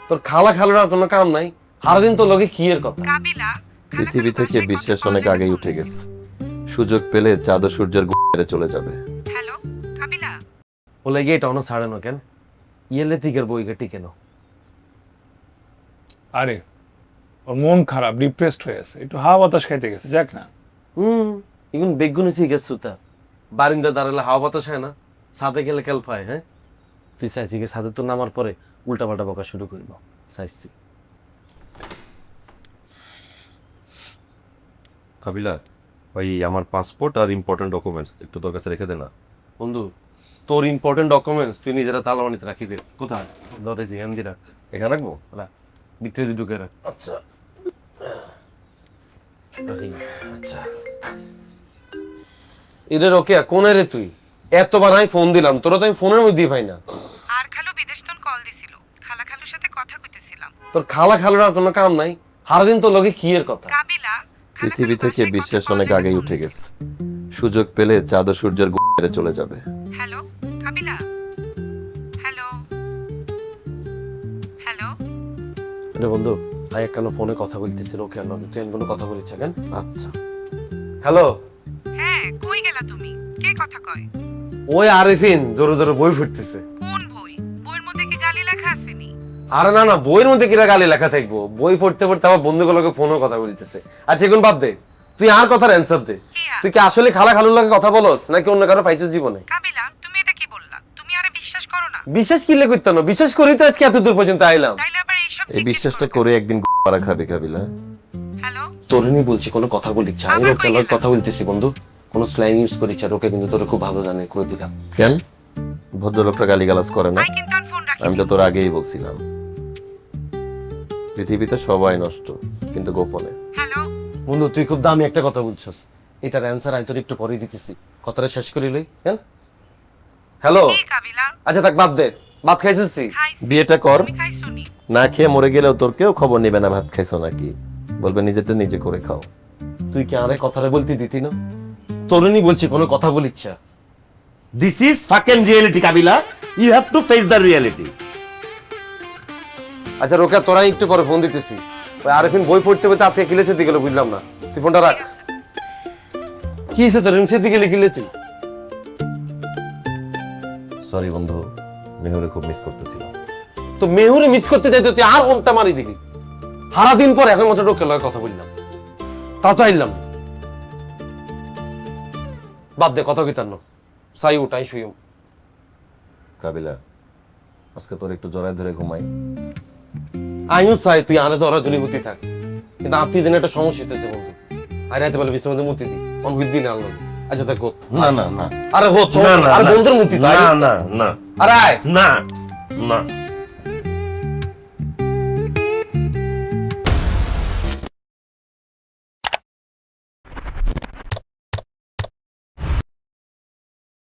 তোর খালা খালুর কোনো কাম নাই, সারাদিন তো লোকে কি এর কথা। পৃথিবী থেকে বিশ্বাস অনেক আগেই উঠে গেছে। সুযোগ পেলে চাঁদ ও সূর্যের মেরে চলে যাবে। হ্যালো কাবিলা, বলে গিয়ে এটা অন্য ছাড়ে না কেন? ইয়েলে তিকের বইকে টিকে নো। আরে ওর মন খারাপ, ডিপ্রেসড হয়ে আছে, একটু হাওয়া বাতাস খাইতে গেছে, যাক না। এখন বেগুনি ঠিক আছে সুতা বারিন্দা দাঁড়ালে হাওয়া বাতাস হয় না, ছাদে গেলে কেল পায়। হ্যাঁ, তুই চাইছি কি ছাদে তো নামার পরে উল্টা পাল্টা বকা শুরু করবো চাইছি। কাবিলা, ওই আমার পাসপোর্ট আর ইম্পর্টেন্ট ডকুমেন্টস একটু তোর কাছে রেখে দে না। বন্ধু, তোর ইম্পর্টেন্ট ডকুমেন্টস তুই নিজেরা তালাবানিতে রাখি দে। কোথায়? ধরে যে এমদি রাখ, এখানে রাখবো? ভিতরে দিয়ে ঢুকে রাখ। আচ্ছা আচ্ছা। এদের ওকে কোনে রে তুই? এতবার আমি ফোন দিলাম, তোরা তো আমি ফোনের মধ্যেই পাই না। আর খালু বিদেশ তন কল দিছিল, খালা খালুর সাথে কথা কইতেছিলাম। তোর খালা খালুর আর কোনো কাম নাই, সারাদিন তো লোকে কি এর কথা। কাবিলা, পৃথিবী থেকে বিশ্বাস অনেক আগেই উঠে গেছে। সুযোগ পেলে চাঁদ ও সূর্যের মেরে চলে যাবে। হ্যালো কাবিলা, হ্যালো হ্যালো। রে বন্ধু, আই কেন ফোনে কথা বলতেছি, ওকে আলো তুই কোনো কথা বলিস কেন? আচ্ছা। হ্যালো, হ্যাঁ কই গেলা তুমি? কে কথা কয়? ওই আরিফিন জোরে জোরে বই ফুটতেছে। কোন বই? বইয়ের মধ্যে কি গালি লেখা আসেনি? আরে না না, বইয়ের মধ্যে কিরা গালি লেখা থাকবো? বই পড়তে পড়তে আমার বন্ধুগুলোকে ফোনও কথা বলতেছে। আচ্ছা এখন বাদ দে, তুই আর কথার অ্যান্সার দে। তুই কি আসলে খালা খালুর লাগে কথা বলস নাকি অন্য কারো পাইছিস জীবনে? কাবিলা, তুমি এটা কি বললা? তুমি আরে বিশ্বাস করো না? বিশ্বাস কিলে করতে না, বিশ্বাস করি তো আজকে এত দূর পর্যন্ত আইলাম। তাইলে আবার এইসব এই বিশ্বাসটা করে একদিন পারা খাবে কাবিলা। হ্যালো, তোরনি বলছি কোনো কথা বলিচ্ছা, আমি ওকে লগে কথা বলতেছি বন্ধু, কোনো স্ল্যাং ইউজ করিচ্ছা ওকে কিন্তু তোর খুব ভালো জানে করে দিলাম। কেন ভদ্রলোকটা গালিগালাজ করে না? আই কিন্তু আর ফোন রাখি। আমি তো তোর আগেই বলছিলাম, পৃথিবীতে সবাই নষ্ট, কিন্তু গোপনে। হ্যালো বন্ধু, তুই খুব দামি একটা কথা বলছস, এটার অ্যান্সার আমি তোর একটু পরে দিতেছি, কথাটা শেষ করি লই। কেন? হ্যালো, কি কাবিলা? আচ্ছা থাক বাদ দে, ভাত খাইছিস? খাইছি। বিয়েটা কর, তুমি খাইছনি? না খেয়ে মরে গেলেও তোর কেউ খবর নেবে না ভাত খাইছো নাকি, বলবে নিজেরটা নিজে করে খাও। তুই কি আরে কথাটা বলতে দিতি না? তরুণী বলছি কোনো কথা বলিচ্ছা। This is fucking reality Kabila, you have to face the reality. আচ্ছা রোকা, তোরাই একটু পরে ফোন দিতেছি। ওই আরেফিন বই পড়তে পড়তে আজকে কিলেছে দিকে গেল, বুঝলাম না, তুই ফোনটা রাখ। কি হয়েছে তোর? সে দিকে লিখিলে তুই? সরি বন্ধু, মেহুরে খুব মিস করতেছিলাম। তো মেহুরে মিস করতে যাইতো তুই আর ফোনটা মারি দিলি। সারাদিন পর এখন মতো রোকে লয় কথা বললাম, তা তো আইলাম। বাদ দে কথা কইতার না, সাই উঠাই শুই। কাবিলা, আজকে তোর একটু জড়ায় ধরে ঘুমাই। আমিও চাই তুই আনে ধরা ধরে মুতি থাক, কিন্তু আপনি দিনে একটা সমস্যা হইতেছে বন্ধু। আর রাইতে বলে বিশ্বের মধ্যে মুতি দি অন হুইবি না আনলো। আচ্ছা দেখ গোত না না না, আরে হোত, আরে বন্ধুর মুতি না না না, আরে আয় না না।